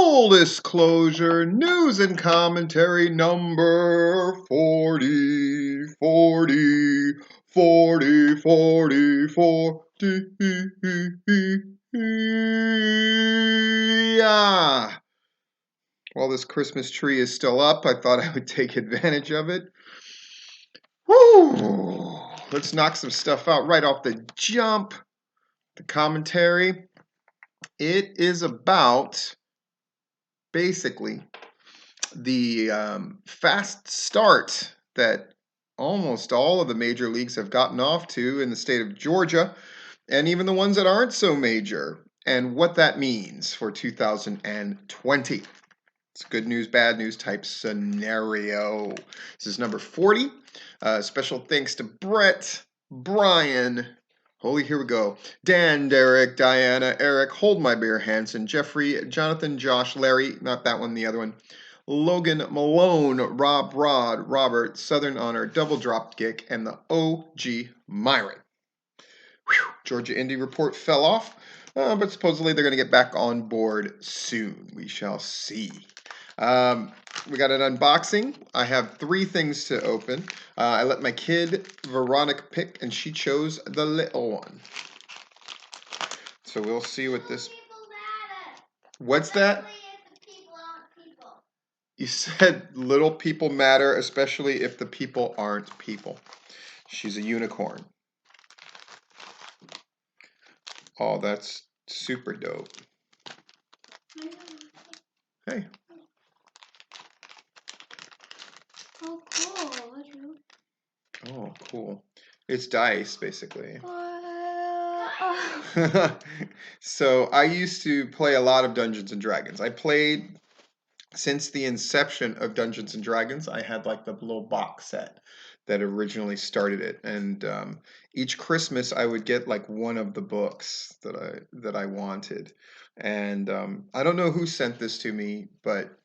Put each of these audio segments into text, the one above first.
Full disclosure, news and commentary number 40, 40, 40, 40, 40. Yeah. While this Christmas tree is still up, I thought I would take advantage of it. Woo! Let's knock some stuff out right off the jump. The commentary. It is about basically the fast start that almost all of the major leagues have gotten off to in the state of Georgia, and even the ones that aren't so major, and what that means for 2020. It's a good news, bad news type scenario. This is number 40. Special thanks to Brett, Brian, holy, here we go. Dan, Derek, Diana, Eric, Hold My Beer, Hanson, Jeffrey, Jonathan, Josh, Larry, not that one, the other one. Logan, Malone, Rob, Rod, Robert, Southern Honor, Double Drop Kick, and the OG Myron. Whew, Georgia Indy report fell off, but supposedly they're going to get back on board soon. We shall see. We got an unboxing. I have 3 things to open. I let my kid Veronica pick, and she chose the little one. So we'll see what this. What's that? You said little people matter, especially if the people aren't people. She's a unicorn. Oh, that's super dope. Hey. Oh, cool. Oh, cool. It's dice, basically. So I used to play a lot of Dungeons and Dragons. I played since the inception of Dungeons and Dragons. I had like the little box set that originally started it, and each Christmas I would get like one of the books that I wanted. And I don't know who sent this to me, but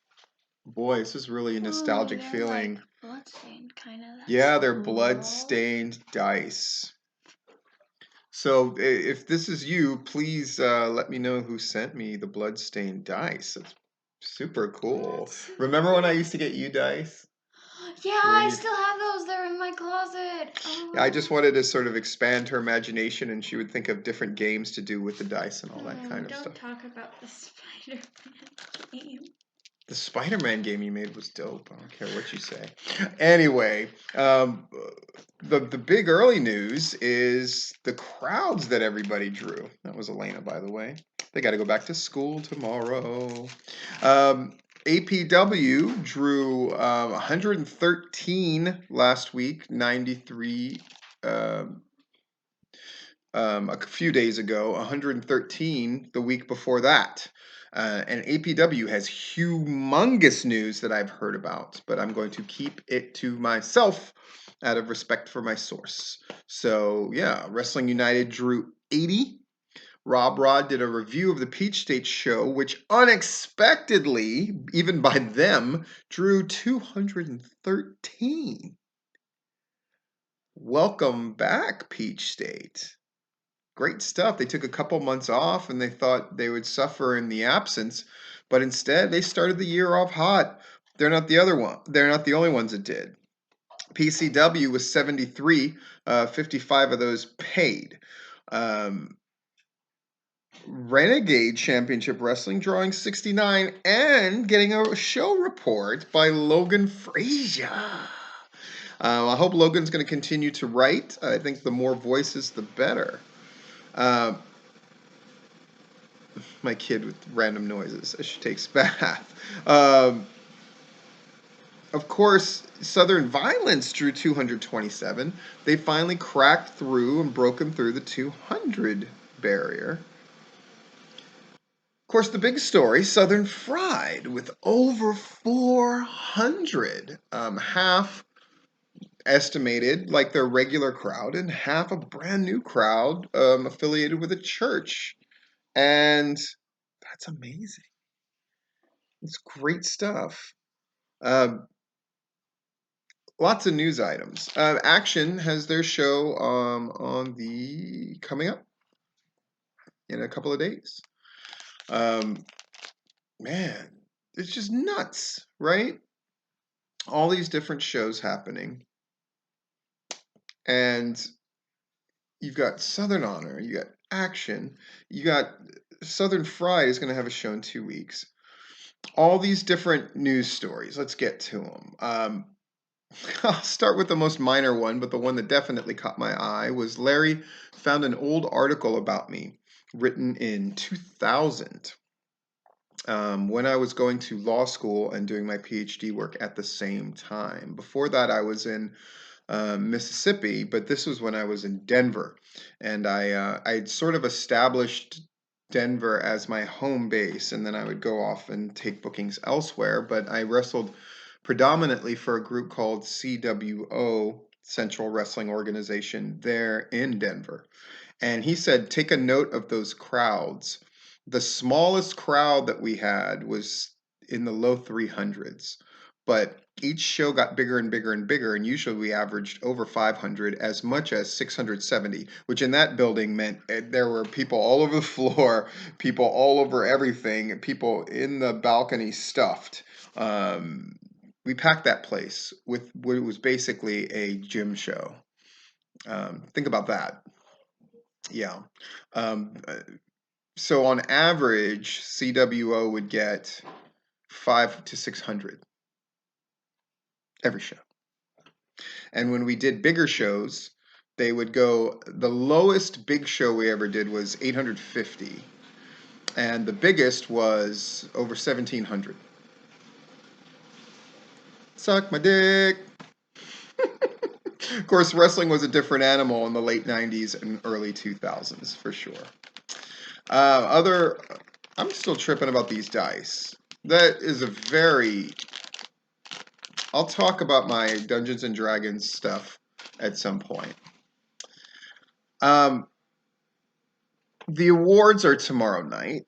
boy, this is really a nostalgic feeling. Like bloodstained, kind of. Yeah, they're blood-stained dice. So if this is you, please let me know who sent me the blood-stained dice. It's super cool. Remember when I used to get you dice? Yeah, I still have those. They're in my closet. Oh. I just wanted to sort of expand her imagination, and she would think of different games to do with the dice and all that kind of stuff. Don't talk about the Spider-Man game. The Spider-Man game you made was dope. I don't care what you say. Anyway, the big early news is the crowds that everybody drew. That was Elena, by the way. They got to go back to school tomorrow. APW drew 113 last week, 93 a few days ago, 113 the week before that. And APW has humongous news that I've heard about, but I'm going to keep it to myself out of respect for my source. So yeah, Wrestling United drew 80. Rob Rod did a review of the Peach State show, which unexpectedly, even by them, drew 213. Welcome back, Peach State. Great stuff. They took a couple months off and they thought they would suffer in the absence, but instead they started the year off hot. They're not the other one. They're not the only ones that did. PCW was 73, 55 of those paid. Renegade Championship Wrestling drawing 69 and getting a show report by Logan Frazier. I hope Logan's going to continue to write. I think the more voices, the better. My kid with random noises as she takes bath. Of course, Southern Violence drew 227. They finally cracked through and broken through the 200 barrier. Of course, the big story, Southern Fried with over 400. Half estimated like their regular crowd and half a brand new crowd affiliated with a church. And that's amazing. It's great stuff. Lots of news items. Action has their show on the coming up in a couple of days. man, it's just nuts, right? All these different shows happening. And you've got Southern Honor, you got Action, you got Southern Fried is going to have a show in 2 weeks. All these different news stories. Let's get to them. I'll start with the most minor one, but the one that definitely caught my eye was Larry found an old article about me written in 2000 when I was going to law school and doing my PhD work at the same time. Before that, I was in Mississippi, but this was when I was in Denver, and I'd sort of established Denver as my home base, and then I would go off and take bookings elsewhere. But I wrestled predominantly for a group called CWO, Central Wrestling Organization, there in Denver. And he said, take a note of those crowds. The smallest crowd that we had was in the low 300s, but each show got bigger and bigger and bigger, and usually we averaged over 500, as much as 670, which in that building meant there were people all over the floor, people all over everything, people in the balcony stuffed. We packed that place with what was basically a gym show. Think about that. Yeah. Um, uh, so on average, CWO would get 5 to 600 every show. And when we did bigger shows, they would go, the lowest big show we ever did was 850. And the biggest was over 1700. Suck my dick. Of course, wrestling was a different animal in the late 90s and early 2000s, for sure. Other, I'm still tripping about these dice. That is a very, I'll talk about my Dungeons and Dragons stuff at some point. The awards are tomorrow night.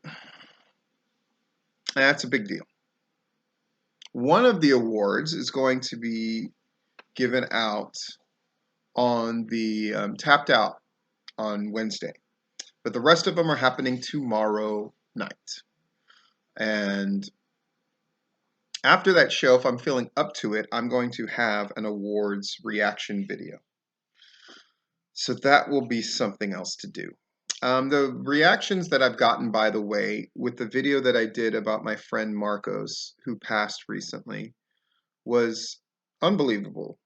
That's a big deal. One of the awards is going to be given out on the Tapped Out on Wednesday, but the rest of them are happening tomorrow night. And after that show, if I'm feeling up to it, I'm going to have an awards reaction video. So that will be something else to do. The reactions that I've gotten, by the way, with the video that I did about my friend Marcos, who passed recently, was unbelievable.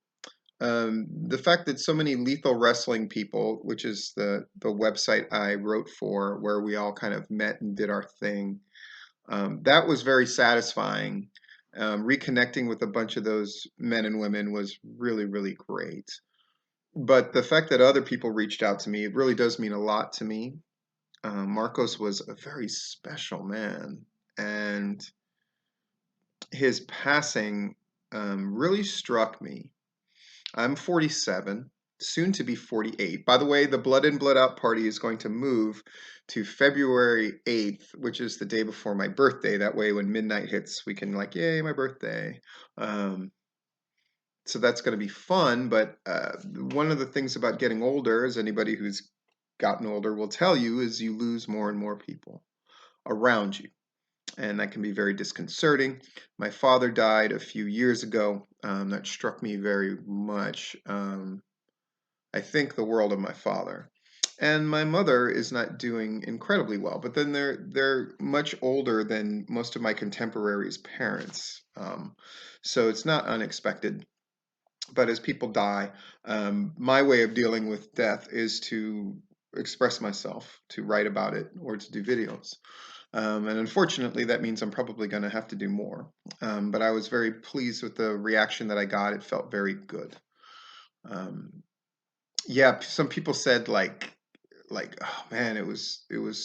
The fact that so many Lethal Wrestling people, which is the website I wrote for, where we all kind of met and did our thing, that was very satisfying. Reconnecting with a bunch of those men and women was really, really great. But the fact that other people reached out to me, it really does mean a lot to me. Marcos was a very special man, and his passing really struck me. I'm 47, soon to be 48. By the way, the Blood In, Blood Out party is going to move to February 8th, which is the day before my birthday. That way, when midnight hits, we can, like, yay, my birthday. So that's going to be fun. But one of the things about getting older, as anybody who's gotten older will tell you, is you lose more and more people around you. And that can be very disconcerting. My father died a few years ago. That struck me very much. I think the world of my father. And my mother is not doing incredibly well, but then they're much older than most of my contemporaries' parents. So it's not unexpected. But as people die, my way of dealing with death is to express myself, to write about it, or to do videos. And unfortunately, that means I'm probably going to have to do more. But I was very pleased with the reaction that I got. It felt very good. Yeah, some people said like oh man, it was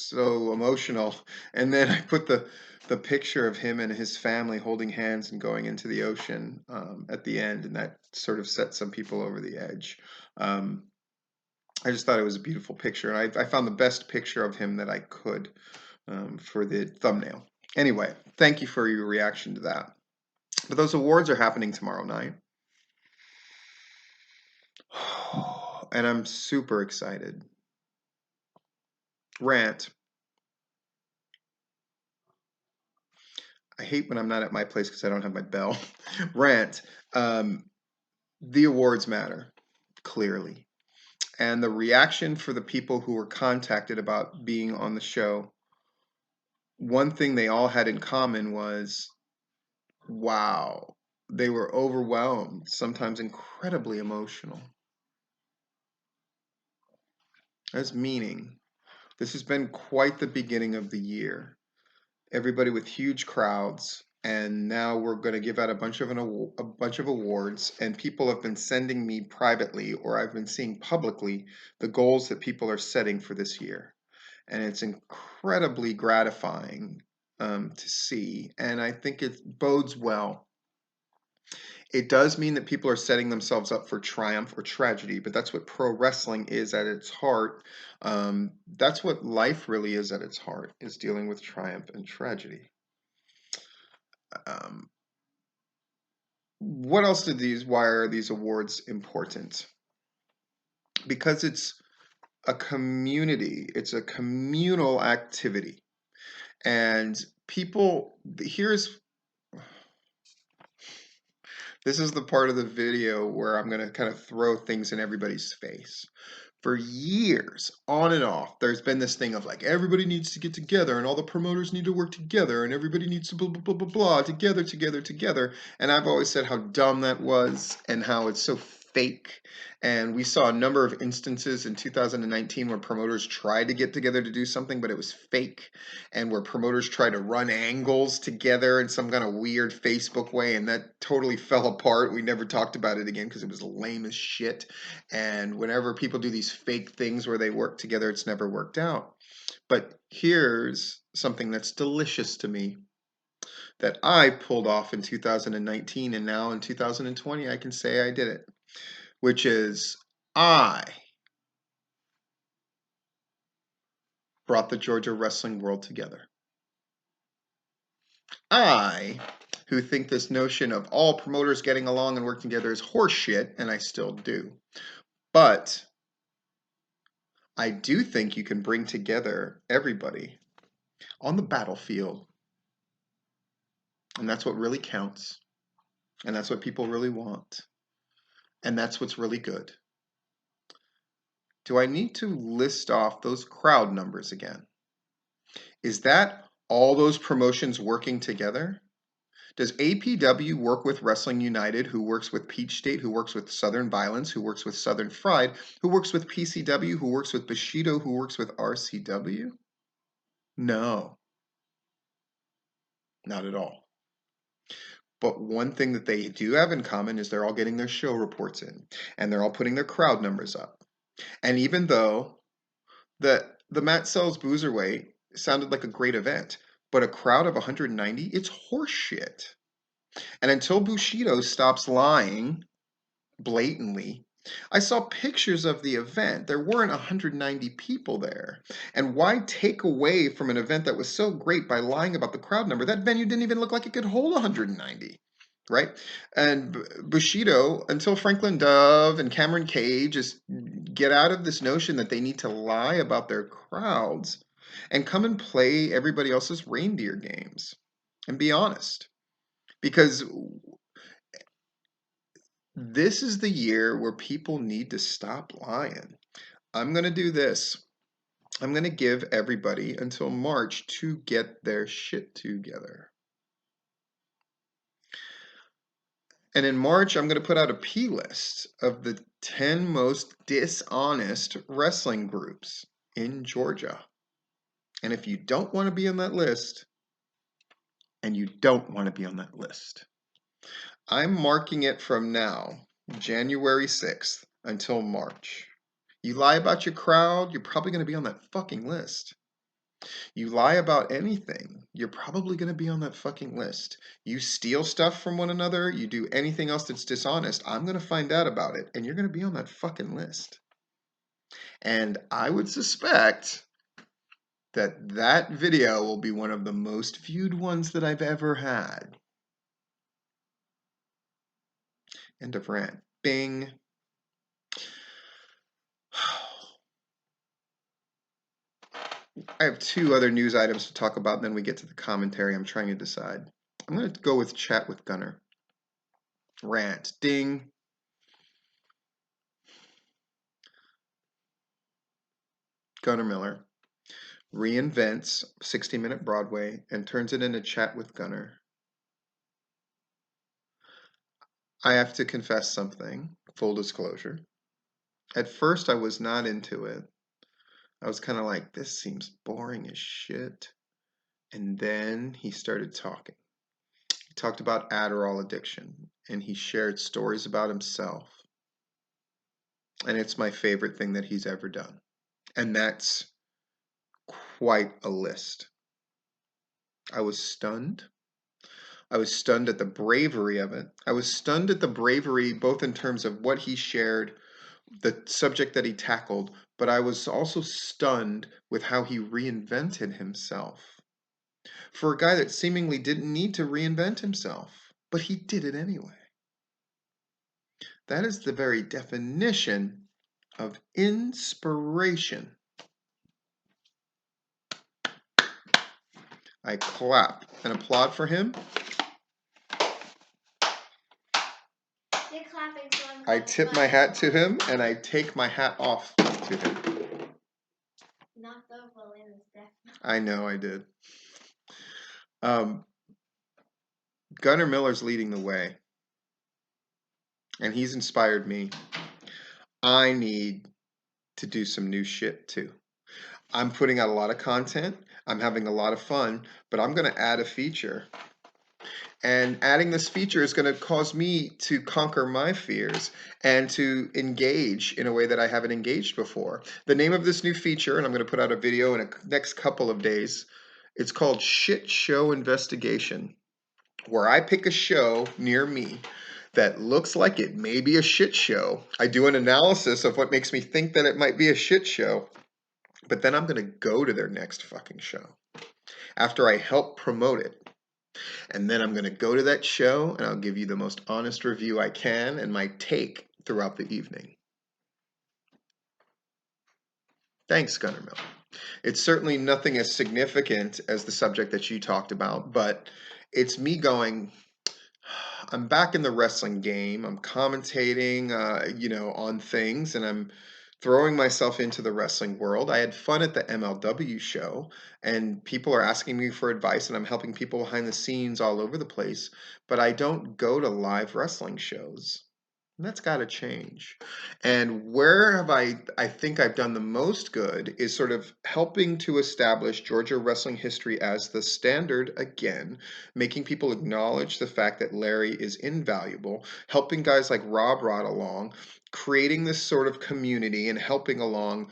so emotional. And then I put the picture of him and his family holding hands and going into the ocean at the end, and that sort of set some people over the edge. Um, I just thought it was a beautiful picture, and I found the best picture of him that I could for the thumbnail. Anyway, thank you for your reaction to that. But those awards are happening tomorrow night. And I'm super excited. Rant. I hate when I'm not at my place because I don't have my bell. Rant. The awards matter, clearly. And the reaction for the people who were contacted about being on the show, one thing they all had in common was, wow, they were overwhelmed, sometimes incredibly emotional. As meaning, this has been quite the beginning of the year. Everybody with huge crowds, and now we're going to give out a bunch of awards, and people have been sending me privately, or I've been seeing publicly, the goals that people are setting for this year, and it's incredibly gratifying to see, and I think it bodes well. It does mean that people are setting themselves up for triumph or tragedy, but that's what pro wrestling is at its heart. That's what life really is at its heart, is dealing with triumph and tragedy. Um, what else why are these awards important? Because it's a community, it's a communal activity. And people, this is the part of the video where I'm going to kind of throw things in everybody's face. For years, on and off, there's been this thing of like, everybody needs to get together and all the promoters need to work together and everybody needs to blah, blah, blah, blah, blah, together, together, together. And I've always said how dumb that was and how it's so fake. And we saw a number of instances in 2019 where promoters tried to get together to do something, but it was fake. And where promoters tried to run angles together in some kind of weird Facebook way, and that totally fell apart. We never talked about it again because it was lame as shit. And whenever people do these fake things where they work together, it's never worked out. But here's something that's delicious to me that I pulled off in 2019, and now in 2020, I can say I did it, which is I brought the Georgia wrestling world together. I, who think this notion of all promoters getting along and working together is horseshit, and I still do. But I do think you can bring together everybody on the battlefield. And that's what really counts. And that's what people really want. And that's what's really good. Do I need to list off those crowd numbers again? Is that all those promotions working together? Does APW work with Wrestling United, who works with Peach State, who works with Southern Violence, who works with Southern Fried, who works with PCW, who works with Bushido, who works with RCW? No, not at all. But one thing that they do have in common is they're all getting their show reports in, and they're all putting their crowd numbers up. And even though the Matt Sells Boozerweight sounded like a great event, but a crowd of 190, it's horseshit. And until Bushido stops lying blatantly, I saw pictures of the event. There weren't 190 people there. And why take away from an event that was so great by lying about the crowd number? That venue didn't even look like it could hold 190. Right? And Bushido, until Franklin Dove and Cameron Cage just get out of this notion that they need to lie about their crowds and come and play everybody else's reindeer games and be honest. Because this is the year where people need to stop lying. I'm going to do this. I'm going to give everybody until March to get their shit together. And in March, I'm going to put out a P list of the 10 most dishonest wrestling groups in Georgia. And if you don't want to be on that list, and you don't want to be on that list, I'm marking it from now, January 6th, until March. You lie about your crowd, you're probably going to be on that fucking list. You lie about anything, you're probably going to be on that fucking list. You steal stuff from one another, you do anything else that's dishonest, I'm going to find out about it, and you're going to be on that fucking list. And I would suspect that that video will be one of the most viewed ones that I've ever had. End of rant. Bing. I have two other news items to talk about, and then we get to the commentary I'm trying to decide. I'm going to go with chat with Gunner. Rant. Ding. Gunner Miller reinvents 60-Minute Broadway and turns it into Chat with Gunner. I have to confess something. Full disclosure. At first, I was not into it. I was kind of like, this seems boring as shit. And then he started talking. He talked about Adderall addiction, and he shared stories about himself. And it's my favorite thing that he's ever done. And that's quite a list. I was stunned. I was stunned at the bravery of it. I was stunned at the bravery, both in terms of what he shared, the subject that he tackled, but I was also stunned with how he reinvented himself. For a guy that seemingly didn't need to reinvent himself, but he did it anyway. That is the very definition of inspiration. I clap and applaud for him. I tip my hat to him, and I take my hat off to him. Not the balloon is deaf. I know I did. Gunnar Miller's leading the way, and he's inspired me. I need to do some new shit too. I'm putting out a lot of content. I'm having a lot of fun, but I'm going to add a feature. And adding this feature is going to cause me to conquer my fears and to engage in a way that I haven't engaged before. The name of this new feature, and I'm going to put out a video in the next couple of days, it's called Shit Show Investigation, where I pick a show near me that looks like it may be a shit show. I do an analysis of what makes me think that it might be a shit show, but then I'm going to go to their next fucking show after I help promote it. And then I'm going to go to that show and I'll give you the most honest review I can and my take throughout the evening. Thanks, Gunnar Miller. It's certainly nothing as significant as the subject that you talked about, but it's me going, I'm back in the wrestling game. I'm commentating, on things, and I'm throwing myself into the wrestling world. I had fun at the MLW show, and people are asking me for advice, and I'm helping people behind the scenes all over the place. But I don't go to live wrestling shows. And that's got to change. And where have I think I've done the most good is sort of helping to establish Georgia wrestling history as the standard again, making people acknowledge the fact that Larry is invaluable, helping guys like Rob Rod along, creating this sort of community and helping along.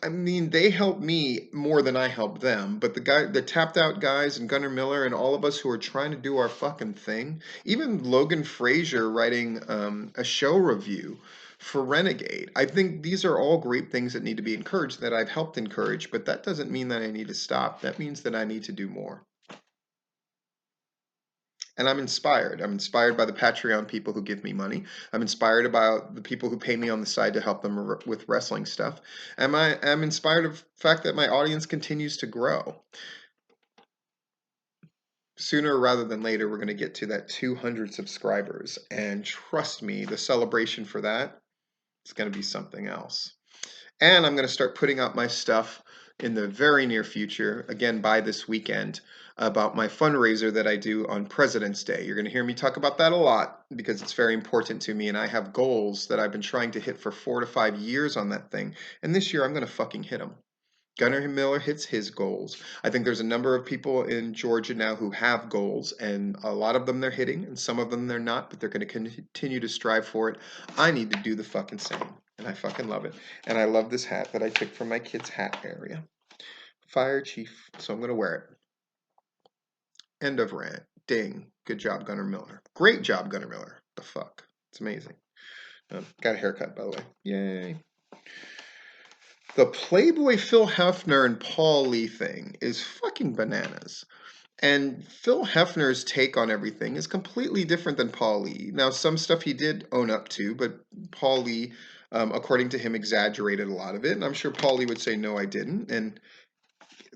I mean, they help me more than I help them, but the tapped out guys and Gunnar Miller and all of us who are trying to do our fucking thing, even Logan Frazier writing a show review for Renegade. I think these are all great things that need to be encouraged, that I've helped encourage, but that doesn't mean that I need to stop. That means that I need to do more. And I'm inspired. I'm inspired by the Patreon people who give me money. I'm inspired about the people who pay me on the side to help them with wrestling stuff. And I'm inspired of the fact that my audience continues to grow. Sooner rather than later, we're going to get to that 200 subscribers. And trust me, the celebration for that is going to be something else. And I'm going to start putting out my stuff in the very near future, again by this weekend, about my fundraiser that I do on President's Day. You're going to hear me talk about that a lot because it's very important to me, and I have goals that I've been trying to hit for 4 to 5 years on that thing. And this year I'm going to fucking hit them. Gunnar Miller hits his goals. I think there's a number of people in Georgia now who have goals, and a lot of them they're hitting, and some of them they're not, but they're going to continue to strive for it. I need to do the fucking same, and I fucking love it. And I love this hat that I took from my kid's hat area. Fire Chief, so I'm going to wear it. End of rant. Ding. Good job, Gunnar Miller. Great job, Gunnar Miller. The fuck. It's amazing. Got a haircut, by the way. Yay. The Playboy Phil Hefner and Paul Lee thing is fucking bananas. And Phil Hefner's take on everything is completely different than Paul Lee. Now, some stuff he did own up to, but Paul Lee, according to him, exaggerated a lot of it. And I'm sure Paul Lee would say, no, I didn't. And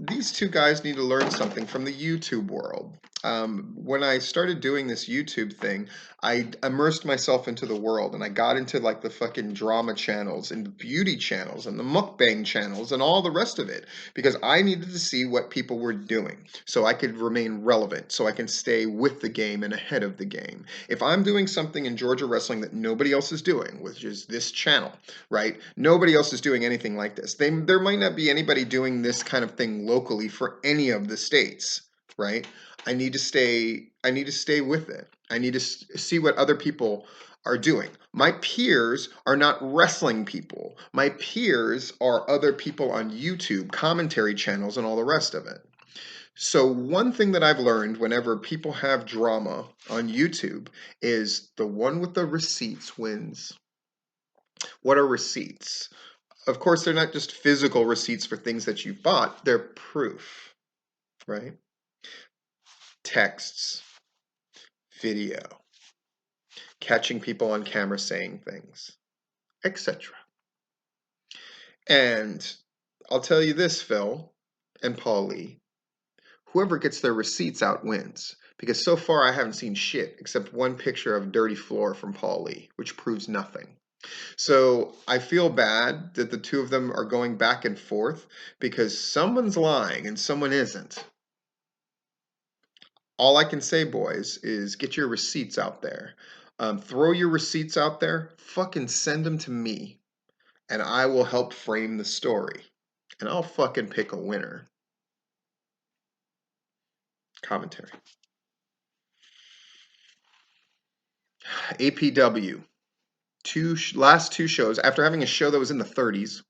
these two guys need to learn something from the YouTube world. When I started doing this YouTube thing, I immersed myself into the world and I got into like the fucking drama channels and beauty channels and the mukbang channels and all the rest of it because I needed to see what people were doing so I could remain relevant, so I can stay with the game and ahead of the game. If I'm doing something in Georgia wrestling that nobody else is doing, which is this channel, right? Nobody else is doing anything like this. There might not be anybody doing this kind of thing locally for any of the states, right? I need to stay with it. I need to see what other people are doing. My peers are not wrestling people. My peers are other people on YouTube, commentary channels and all the rest of it. So one thing that I've learned whenever people have drama on YouTube is the one with the receipts wins. What are receipts? Of course, they're not just physical receipts for things that you bought, they're proof, right? Texts, video, catching people on camera saying things, etc. And I'll tell you this, Phil and Paulie, whoever gets their receipts out wins. Because so far I haven't seen shit except one picture of dirty floor from Paulie, which proves nothing. So I feel bad that the two of them are going back and forth because someone's lying and someone isn't. All I can say, boys, is get your receipts out there. Throw your receipts out there. Fucking send them to me, and I will help frame the story. And I'll fucking pick a winner. Commentary. APW. Last two shows, after having a show that was in the 30s,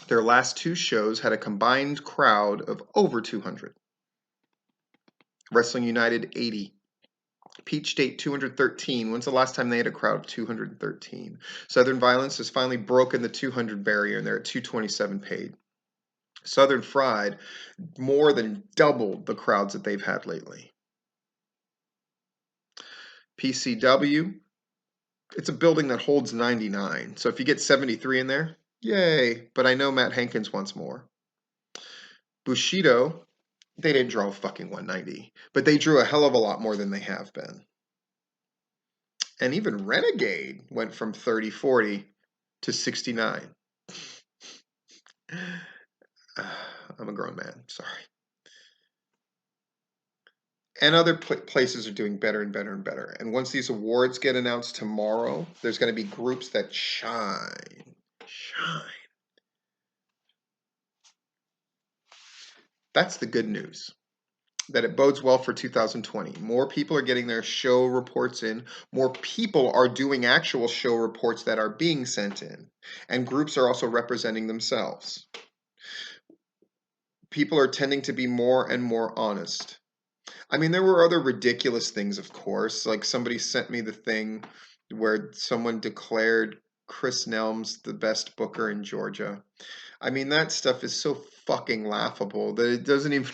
their last two shows had a combined crowd of over 200. Wrestling United, 80. Peach State 213. When's the last time they had a crowd of 213? Southern Violence has finally broken the 200 barrier and they're at 227 paid. Southern Fried more than doubled the crowds that they've had lately. PCW, it's a building that holds 99. So if you get 73 in there, yay. But I know Matt Hankins wants more. Bushido, they didn't draw fucking 190, but they drew a hell of a lot more than they have been. And even Renegade went from 30-40 to 69. I'm a grown man, sorry. And other places are doing better and better and better. And once these awards get announced tomorrow, there's going to be groups that shine. That's the good news. That it bodes well for 2020. More people are getting their show reports in. More people are doing actual show reports that are being sent in. And groups are also representing themselves. People are tending to be more and more honest. I mean, there were other ridiculous things, of course. Like somebody sent me the thing where someone declared Chris Nelms the best booker in Georgia. I mean, that stuff is so fucking laughable that it doesn't even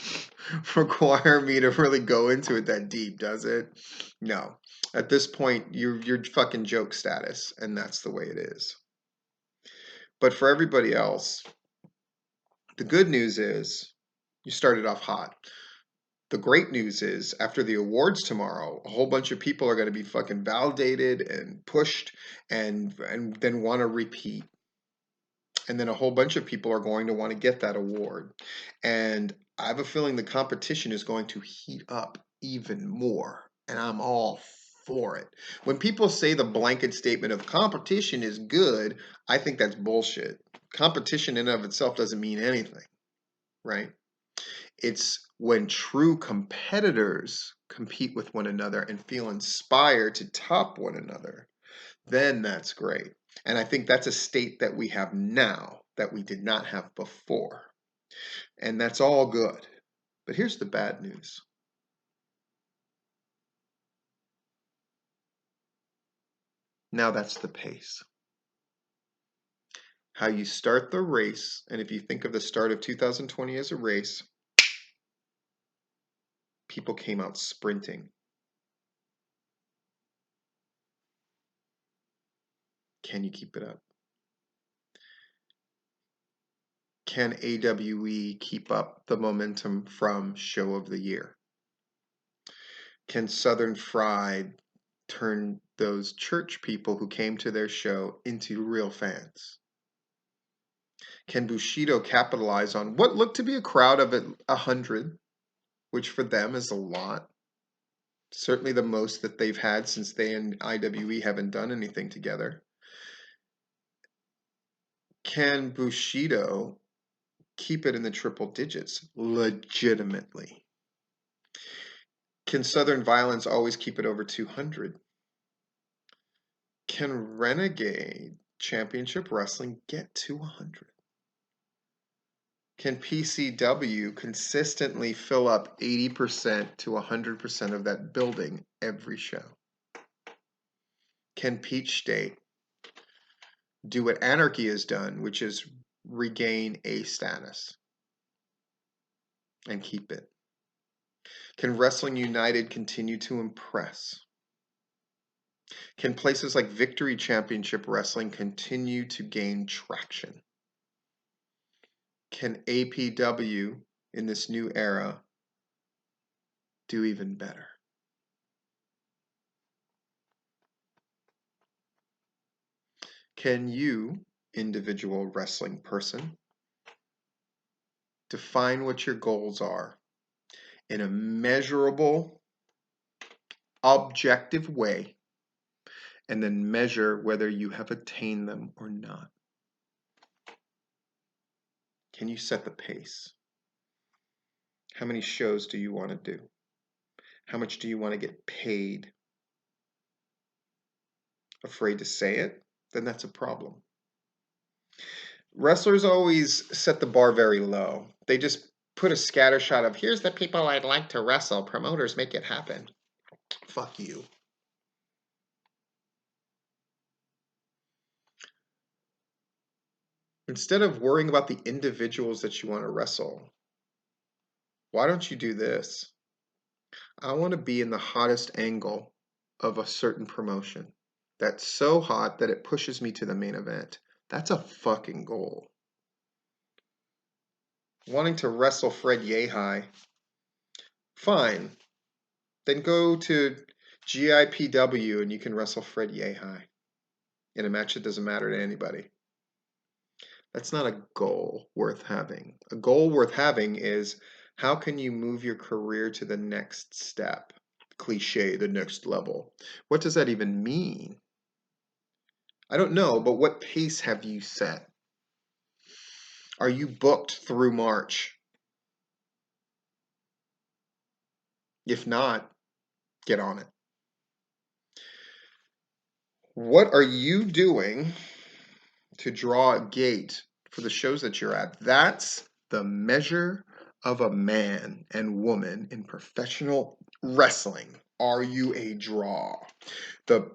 require me to really go into it that deep, does it? No. At this point, you're fucking joke status, and that's the way it is. But for everybody else, the good news is you started off hot. The great news is after the awards tomorrow, a whole bunch of people are going to be fucking validated and pushed and then want to repeat. And then a whole bunch of people are going to want to get that award. And I have a feeling the competition is going to heat up even more. And I'm all for it. When people say the blanket statement of competition is good, I think that's bullshit. Competition in and of itself doesn't mean anything, right? It's when true competitors compete with one another and feel inspired to top one another, then that's great. And I think that's a state that we have now that we did not have before. And that's all good. But here's the bad news. Now that's the pace. How you start the race, and if you think of the start of 2020 as a race, people came out sprinting. Can you keep it up? Can AWE keep up the momentum from show of the year? Can Southern Fried turn those church people who came to their show into real fans? Can Bushido capitalize on what looked to be a crowd of 100, which for them is a lot? Certainly the most that they've had since they and IWE haven't done anything together. Can Bushido keep it in the triple digits legitimately? Can Southern Violence always keep it over 200? Can Renegade Championship Wrestling get to 100? Can PCW consistently fill up 80% to 100% of that building every show? Can Peach State do what Anarchy has done, which is regain A status and keep it? Can Wrestling United continue to impress? Can places like Victory Championship Wrestling continue to gain traction? Can APW in this new era do even better? Can you, individual wrestling person, define what your goals are in a measurable, objective way, and then measure whether you have attained them or not? Can you set the pace? How many shows do you want to do? How much do you want to get paid? Afraid to say it? Then that's a problem. Wrestlers always set the bar very low. They just put a scattershot of, here's the people I'd like to wrestle. Promoters make it happen. Fuck you. Instead of worrying about the individuals that you want to wrestle, why don't you do this? I want to be in the hottest angle of a certain promotion. That's so hot that it pushes me to the main event. That's a fucking goal. Wanting to wrestle Fred Yehai, fine. Then go to GIPW and you can wrestle Fred Yehai in a match that doesn't matter to anybody. That's not a goal worth having. A goal worth having is, how can you move your career to the next step? Cliche, the next level. What does that even mean? I don't know, but what pace have you set? Are you booked through March? If not, get on it. What are you doing to draw a gate for the shows that you're at? That's the measure of a man and woman in professional wrestling. Are you a draw? The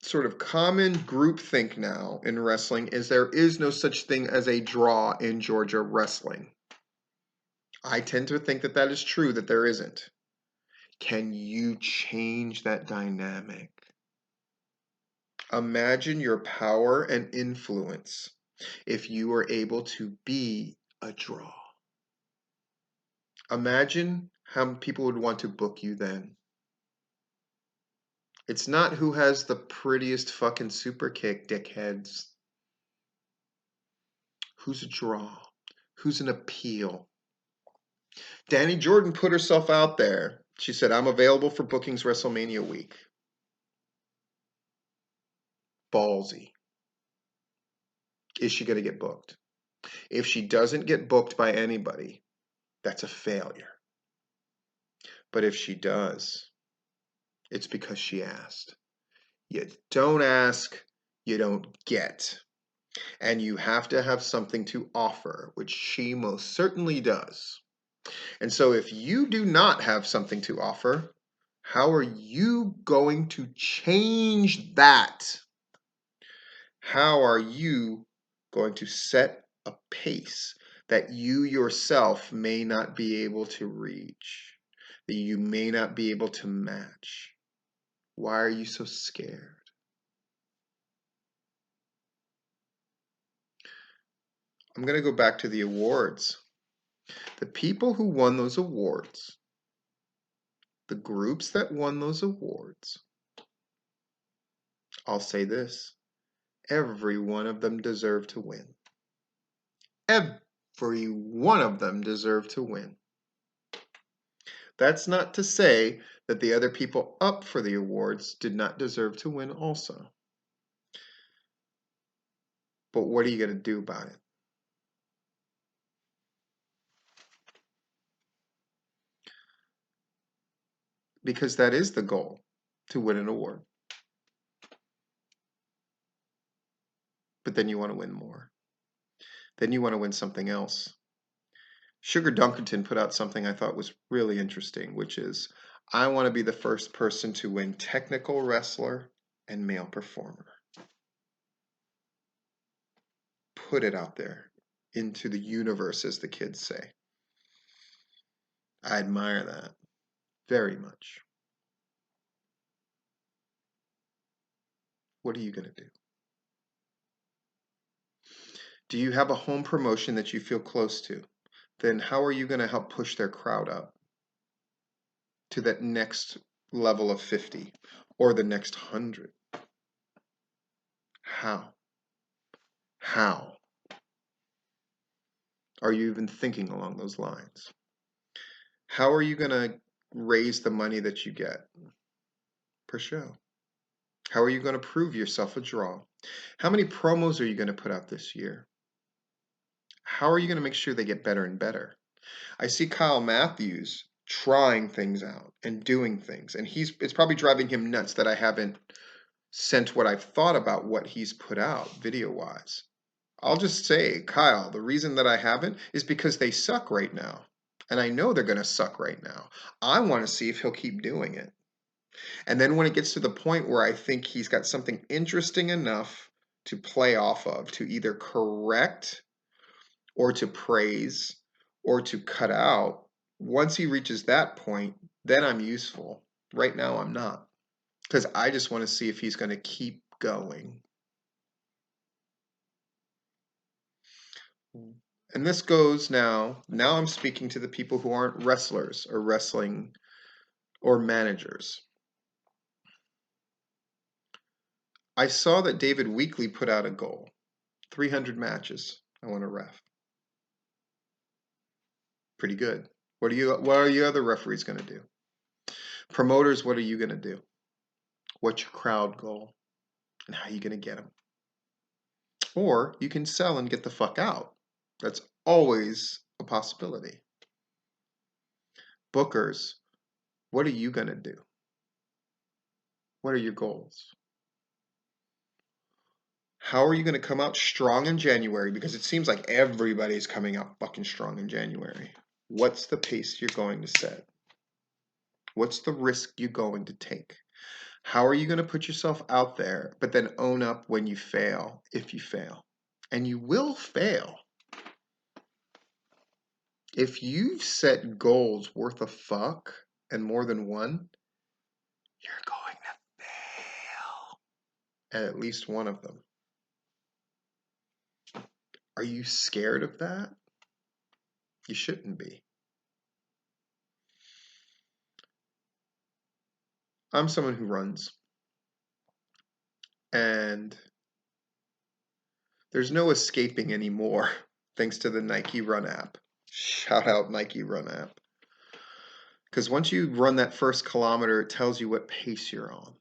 sort of common groupthink now in wrestling is there is no such thing as a draw in Georgia wrestling. I tend to think that that is true, that there isn't. Can you change that dynamic? Imagine your power and influence if you were able to be a draw. Imagine how people would want to book you then. It's not who has the prettiest fucking super kick, dickheads. Who's a draw? Who's an appeal? Danny Jordan put herself out there. She said, I'm available for bookings WrestleMania week. Ballsy. Is she going to get booked? If she doesn't get booked by anybody, that's a failure. But if she does, it's because she asked. You don't ask, you don't get. And you have to have something to offer, which she most certainly does. And so if you do not have something to offer, how are you going to change that? How are you going to set a pace that you yourself may not be able to reach, that you may not be able to match? Why are you so scared? I'm going to go back to the awards. The people who won those awards the groups that won those awards, I'll say this, every one of them deserved to win. Every one of them deserved to win. That's not to say that the other people up for the awards did not deserve to win also. But what are you going to do about it? Because that is the goal, to win an award. But then you want to win more. Then you want to win something else. Sugar Dunkerton put out something I thought was really interesting, which is, I want to be the first person to win technical wrestler and male performer. Put it out there into the universe, as the kids say. I admire that very much. What are you going to do? Do you have a home promotion that you feel close to? Then how are you going to help push their crowd up to that next level of 50 or the next 100? How? How? Are you even thinking along those lines? How are you going to raise the money that you get per show? How are you going to prove yourself a draw? How many promos are you going to put out this year? How are you going to make sure they get better and better? I see Kyle Matthews trying things out and doing things, and it's probably driving him nuts that I haven't sent what I've thought about what he's put out video-wise. I'll just say, Kyle, the reason that I haven't is because they suck right now. And I know they're going to suck right now. I want to see if he'll keep doing it. And then when it gets to the point where I think he's got something interesting enough to play off of, to either correct or to praise or to cut out, once he reaches that point, then I'm useful. Right now, I'm not. Because I just want to see if he's going to keep going. And this goes now I'm speaking to the people who aren't wrestlers or wrestling or managers. I saw that David Weekley put out a goal. 300 matches I want to ref. Pretty good. What are you other referees going to do? Promoters, what are you going to do? What's your crowd goal? And how are you going to get them? Or you can sell and get the fuck out. That's always a possibility. Bookers, what are you going to do? What are your goals? How are you going to come out strong in January? Because it seems like everybody's coming out fucking strong in January. What's the pace you're going to set? What's the risk you're going to take? How are you going to put yourself out there, but then own up when you fail, if you fail? And you will fail. If you've set goals worth a fuck and more than one, you're going to fail at least one of them. Are you scared of that? You shouldn't be. I'm someone who runs. And there's no escaping anymore thanks to the Nike Run app. Shout out Nike Run app. Because once you run that first kilometer, it tells you what pace you're on.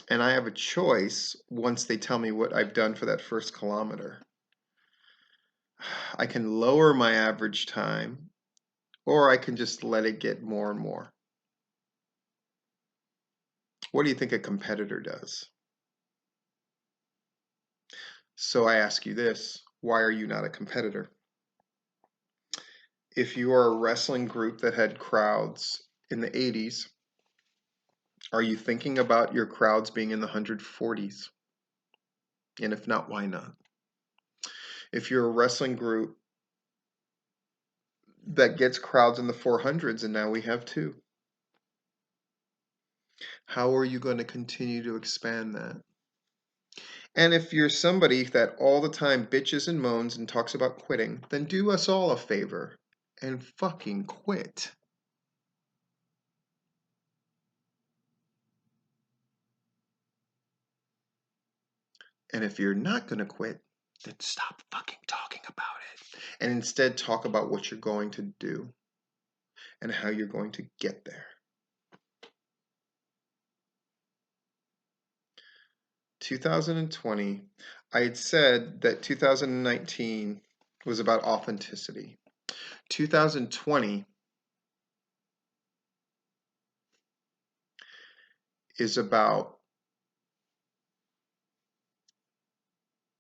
And I have a choice once they tell me what I've done for that first kilometer. I can lower my average time, or I can just let it get more and more. What do you think a competitor does? So I ask you this, why are you not a competitor? If you are a wrestling group that had crowds in the 80s, are you thinking about your crowds being in the 140s? And if not, why not? If you're a wrestling group that gets crowds in the 400s, and now we have two, how are you going to continue to expand that? And if you're somebody that all the time bitches and moans and talks about quitting, then do us all a favor and fucking quit. And if you're not going to quit, then stop fucking talking about it. And instead talk about what you're going to do and how you're going to get there. 2020, I had said that 2019 was about authenticity. 2020 is about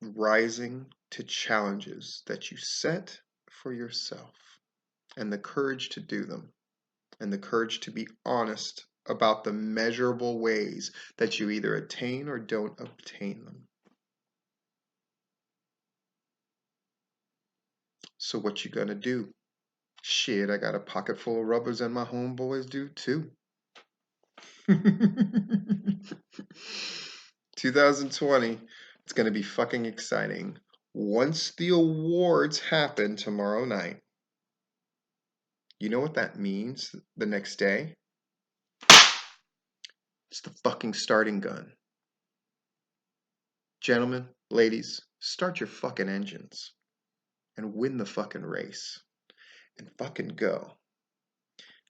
rising to challenges that you set for yourself and the courage to do them and the courage to be honest about the measurable ways that you either attain or don't obtain them. So what you gonna do? Shit, I got a pocket full of rubbers and my homeboys do too. 2020, it's gonna be fucking exciting. Once the awards happen tomorrow night, you know what that means the next day? It's the fucking starting gun. Gentlemen, ladies, start your fucking engines and win the fucking race and fucking go.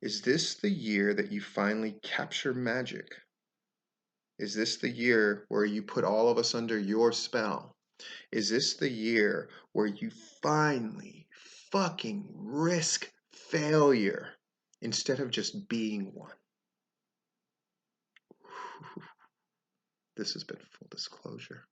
Is this the year that you finally capture magic? Is this the year where you put all of us under your spell? Is this the year where you finally fucking risk failure instead of just being one? This has been Full Disclosure.